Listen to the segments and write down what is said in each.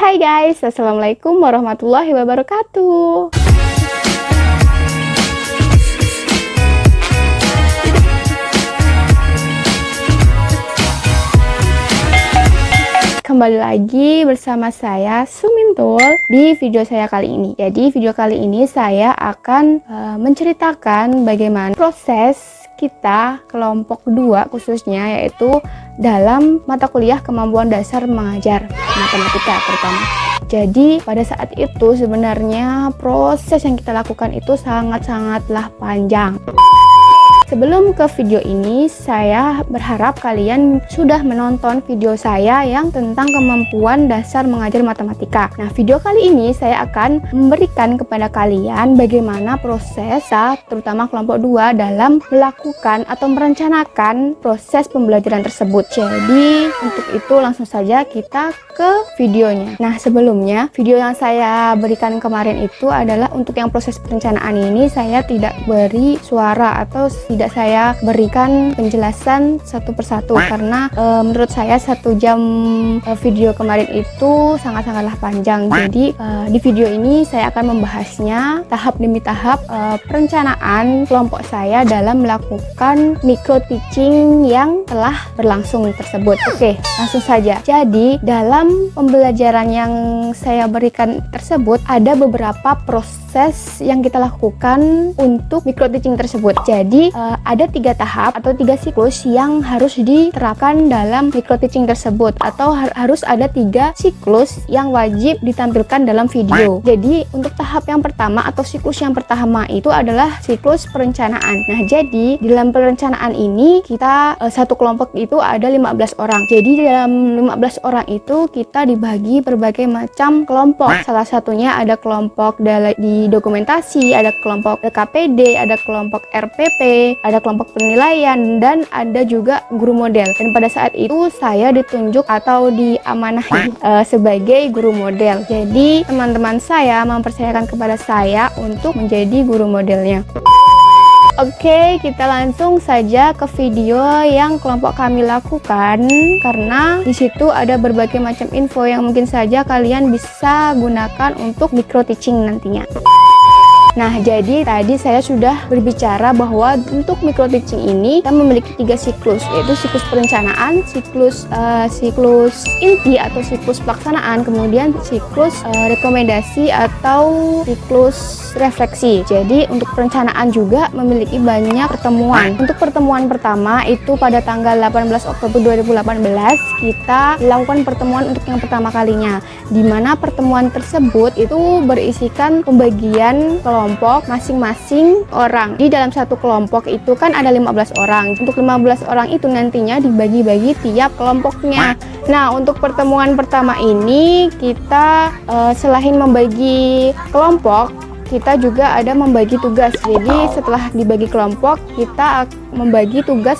Hai guys, Assalamualaikum warahmatullahi wabarakatuh. Kembali lagi bersama saya Sumintul di video saya kali ini. Jadi video kali ini saya akan menceritakan bagaimana proses kita kelompok 2 khususnya, yaitu dalam mata kuliah kemampuan dasar mengajar matematika terutama. Jadi pada saat itu sebenarnya proses yang kita lakukan itu sangat-sangatlah panjang. Sebelum ke video ini, saya berharap kalian sudah menonton video saya yang tentang kemampuan dasar mengajar matematika. Nah, video kali ini saya akan memberikan kepada kalian bagaimana proses terutama kelompok 2 dalam melakukan atau merencanakan proses pembelajaran tersebut. Jadi, untuk itu langsung saja kita ke videonya. Nah, sebelumnya video yang saya berikan kemarin itu adalah untuk yang proses perencanaan ini saya tidak beri suara atau tidak saya berikan penjelasan satu persatu karena menurut saya 1 jam video kemarin itu sangat-sangatlah panjang. Jadi di video ini saya akan membahasnya tahap demi tahap perencanaan kelompok saya dalam melakukan micro teaching yang telah berlangsung tersebut. Oke, langsung saja. Jadi dalam pembelajaran yang saya berikan tersebut ada beberapa proses yang kita lakukan untuk micro teaching tersebut. Jadi ada 3 tahap atau 3 siklus yang harus diterapkan dalam micro teaching tersebut, atau harus ada 3 siklus yang wajib ditampilkan dalam video. Jadi untuk tahap yang pertama atau siklus yang pertama itu adalah siklus perencanaan. Nah, jadi dalam perencanaan ini kita satu kelompok itu ada 15 orang. Jadi dalam 15 orang itu kita dibagi berbagai macam kelompok. Salah satunya ada kelompok di dokumentasi, ada kelompok LKPD, ada kelompok RPP, ada kelompok penilaian, dan ada juga guru model. Dan pada saat itu saya ditunjuk atau diamanahi sebagai guru model. Jadi teman-teman saya mempercayakan kepada saya untuk menjadi guru modelnya. Oke, kita langsung saja ke video yang kelompok kami lakukan, karena di situ ada berbagai macam info yang mungkin saja kalian bisa gunakan untuk micro teaching nantinya. Nah, jadi tadi saya sudah berbicara bahwa untuk micro teaching ini kita memiliki 3 siklus, yaitu siklus perencanaan, siklus inti atau siklus pelaksanaan, kemudian siklus rekomendasi atau siklus refleksi. Jadi untuk perencanaan juga memiliki banyak pertemuan. Untuk pertemuan pertama itu pada tanggal 18 Oktober 2018 kita lakukan pertemuan untuk yang pertama kalinya, di mana pertemuan tersebut itu berisikan pembagian kelompok masing-masing orang. Di dalam satu kelompok itu kan ada 15 orang. Untuk 15 orang itu nantinya dibagi-bagi tiap kelompoknya. Nah, untuk pertemuan pertama ini kita selain membagi kelompok, kita juga ada membagi tugas. Jadi setelah dibagi kelompok, kita membagi tugas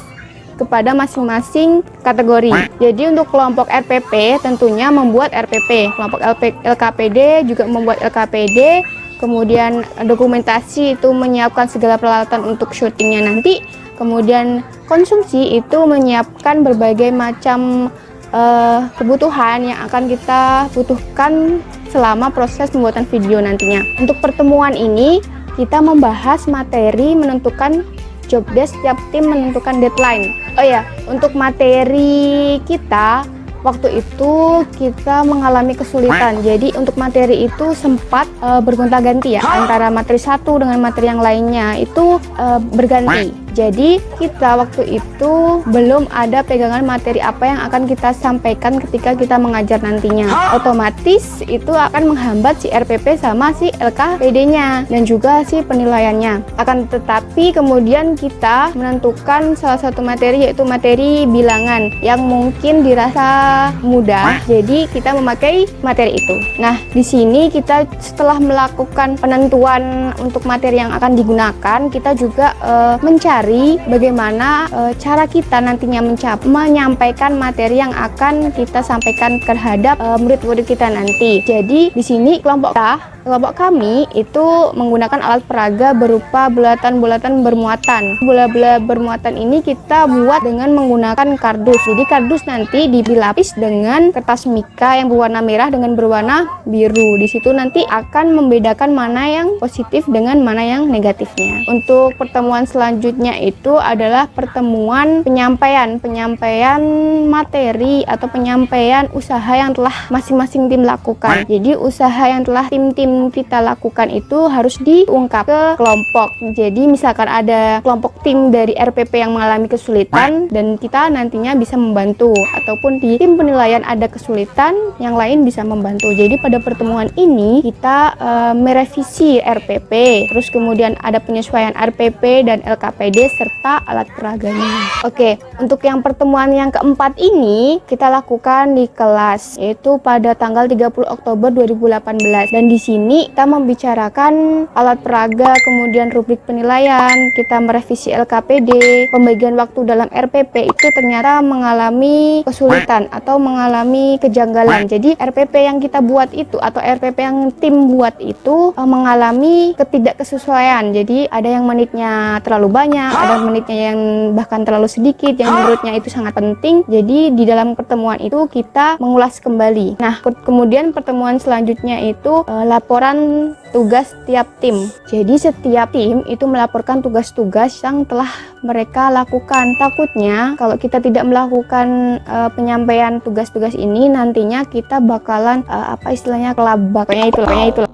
kepada masing-masing kategori. Jadi untuk kelompok RPP tentunya membuat RPP, kelompok LKPD juga membuat LKPD, kemudian dokumentasi itu menyiapkan segala peralatan untuk syutingnya nanti, kemudian konsumsi itu menyiapkan berbagai macam kebutuhan yang akan kita butuhkan selama proses pembuatan video nantinya. Untuk pertemuan ini kita membahas materi, menentukan job desk, tiap tim menentukan deadline. Oh ya, untuk materi kita waktu itu kita mengalami kesulitan. Jadi untuk materi itu sempat bergonta-ganti ya, antara materi satu dengan materi yang lainnya itu berganti. Jadi kita waktu itu belum ada pegangan materi apa yang akan kita sampaikan ketika kita mengajar nantinya. Otomatis itu akan menghambat si RPP sama si LKPD-nya dan juga si penilaiannya. Akan tetapi kemudian kita menentukan salah satu materi, yaitu materi bilangan yang mungkin dirasa mudah. Jadi kita memakai materi itu. Nah, di sini kita setelah melakukan penentuan untuk materi yang akan digunakan, kita juga mencari bagaimana cara kita nantinya menyampaikan materi yang akan kita sampaikan terhadap murid-murid kita nanti. Jadi di sini kelompok kami itu menggunakan alat peraga berupa bulatan-bulatan bermuatan. Bola-bola bermuatan ini kita buat dengan menggunakan kardus. Jadi kardus nanti dilapis dilapis dengan kertas mika yang berwarna merah dengan berwarna biru. Di situ nanti akan membedakan mana yang positif dengan mana yang negatifnya. Untuk pertemuan selanjutnya itu adalah pertemuan penyampaian materi atau penyampaian usaha yang telah masing-masing tim lakukan. Jadi usaha yang telah tim-tim kita lakukan itu harus diungkap ke kelompok. Jadi misalkan ada kelompok tim dari RPP yang mengalami kesulitan dan kita nantinya bisa membantu, ataupun di tim penilaian ada kesulitan, yang lain bisa membantu. Jadi pada pertemuan ini kita merevisi RPP, terus kemudian ada penyesuaian RPP dan LKPD serta alat peraganya. Oke, untuk yang pertemuan yang keempat ini kita lakukan di kelas, yaitu pada tanggal 30 Oktober 2018. Dan di sini kita membicarakan alat peraga, kemudian rubrik penilaian, kita merevisi LKPD, pembagian waktu dalam RPP itu ternyata mengalami kesulitan atau mengalami kejanggalan. Jadi RPP yang kita buat itu atau RPP yang tim buat itu mengalami ketidaksesuaian. Jadi ada yang menitnya terlalu banyak, ada menitnya yang bahkan terlalu sedikit, yang menurutnya itu sangat penting. Jadi di dalam pertemuan itu kita mengulas kembali. Nah, kemudian pertemuan selanjutnya itu laporan tugas tiap tim. Jadi setiap tim itu melaporkan tugas-tugas yang telah mereka lakukan. Takutnya kalau kita tidak melakukan penyampaian tugas-tugas ini, nantinya kita bakalan apa istilahnya kelabak. Pokoknya itulah.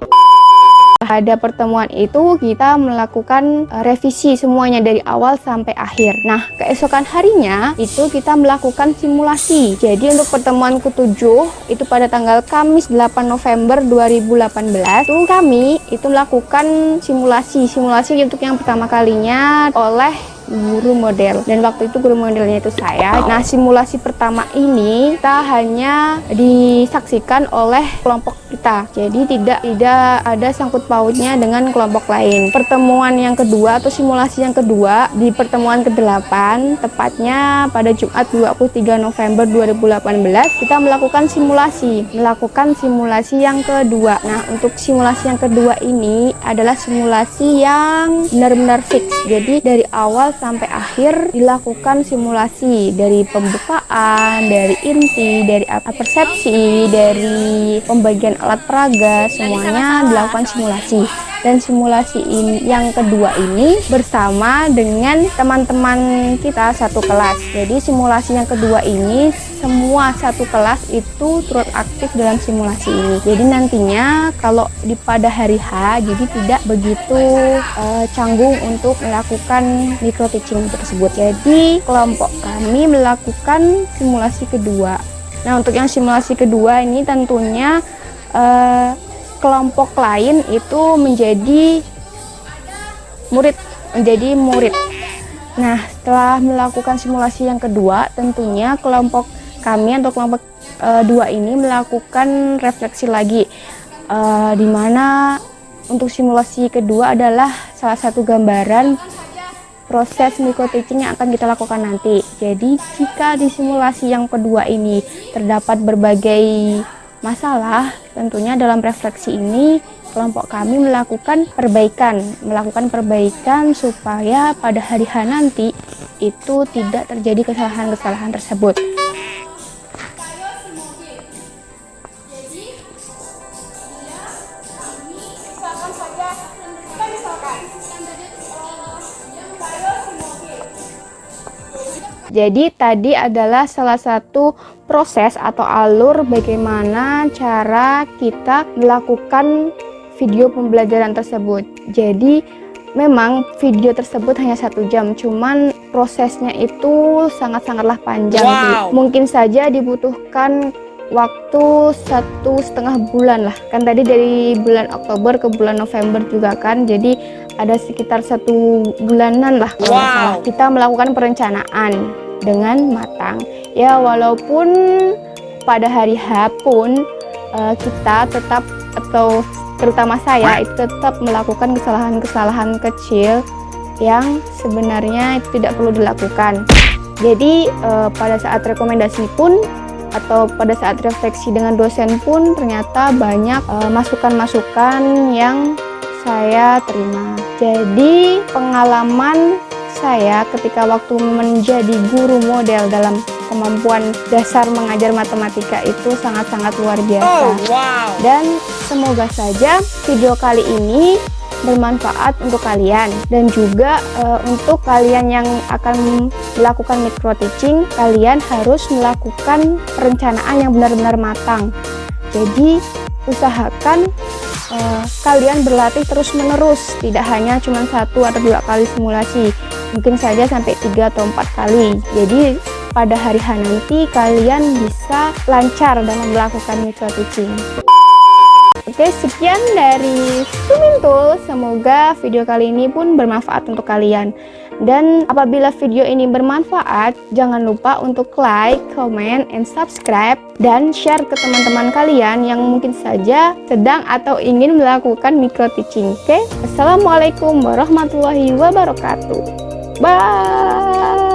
Pada pertemuan itu kita melakukan revisi semuanya dari awal sampai akhir. Nah, keesokan harinya itu kita melakukan simulasi. Jadi untuk pertemuan ke-7 itu pada tanggal Kamis 8 November 2018 itu kami itu melakukan simulasi untuk yang pertama kalinya oleh guru model, dan waktu itu guru modelnya itu saya. Nah, simulasi pertama ini kita hanya disaksikan oleh kelompok kita, jadi tidak ada sangkut pautnya dengan kelompok lain. Pertemuan yang kedua atau simulasi yang kedua di pertemuan ke-8 tepatnya pada Jumat 23 November 2018 kita melakukan simulasi yang kedua. Nah, untuk simulasi yang kedua ini adalah simulasi yang benar-benar fix, jadi dari awal sampai akhir dilakukan simulasi, dari pembukaan, dari inti, dari persepsi, dari pembagian alat peraga, semuanya dilakukan simulasi. Dan simulasi ini yang kedua ini bersama dengan teman-teman kita satu kelas. Jadi simulasi yang kedua ini semua satu kelas itu turut aktif dalam simulasi ini. Jadi nantinya kalau pada hari H jadi tidak begitu canggung untuk melakukan micro teaching tersebut. Jadi kelompok kami melakukan simulasi kedua. Nah, untuk yang simulasi kedua ini tentunya kelompok lain itu menjadi murid. Nah, setelah melakukan simulasi yang kedua, tentunya kelompok kami atau kelompok 2 ini melakukan refleksi lagi, di mana untuk simulasi kedua adalah salah satu gambaran proses micro teaching yang akan kita lakukan nanti. Jadi jika di simulasi yang kedua ini terdapat berbagai masalah, tentunya dalam refleksi ini kelompok kami melakukan perbaikan supaya pada hari H nanti itu tidak terjadi kesalahan-kesalahan tersebut. Jadi tadi adalah salah satu proses atau alur bagaimana cara kita melakukan video pembelajaran tersebut. Jadi memang video tersebut hanya 1 jam, cuman prosesnya itu sangat-sangatlah panjang. Wow. Mungkin saja dibutuhkan waktu 1,5 bulan lah, kan tadi dari bulan Oktober ke bulan November juga kan, jadi ada sekitar 1 bulanan lah kalau salah. Kita melakukan perencanaan dengan matang ya, walaupun pada hari H pun kita tetap, atau terutama saya itu tetap melakukan kesalahan-kesalahan kecil yang sebenarnya itu tidak perlu dilakukan. Jadi pada saat rekomendasi pun atau pada saat refleksi dengan dosen pun ternyata banyak masukan-masukan yang saya terima. Jadi pengalaman saya ketika waktu menjadi guru model dalam kemampuan dasar mengajar matematika itu sangat-sangat luar biasa. Oh, wow. Dan semoga saja video kali ini bermanfaat untuk kalian, dan juga untuk kalian yang akan melakukan micro teaching, kalian harus melakukan perencanaan yang benar-benar matang. Jadi usahakan kalian berlatih terus-menerus, tidak hanya cuma 1 atau 2 kali simulasi, mungkin saja sampai 3 atau 4 kali. Jadi pada hari H nanti kalian bisa lancar dalam melakukan micro teaching. Oke, sekian dari Sumintul. Semoga video kali ini pun bermanfaat untuk kalian. Dan apabila video ini bermanfaat, jangan lupa untuk like, comment, and subscribe, dan share ke teman-teman kalian yang mungkin saja sedang atau ingin melakukan micro teaching. Oke, Assalamualaikum warahmatullahi wabarakatuh. Bye.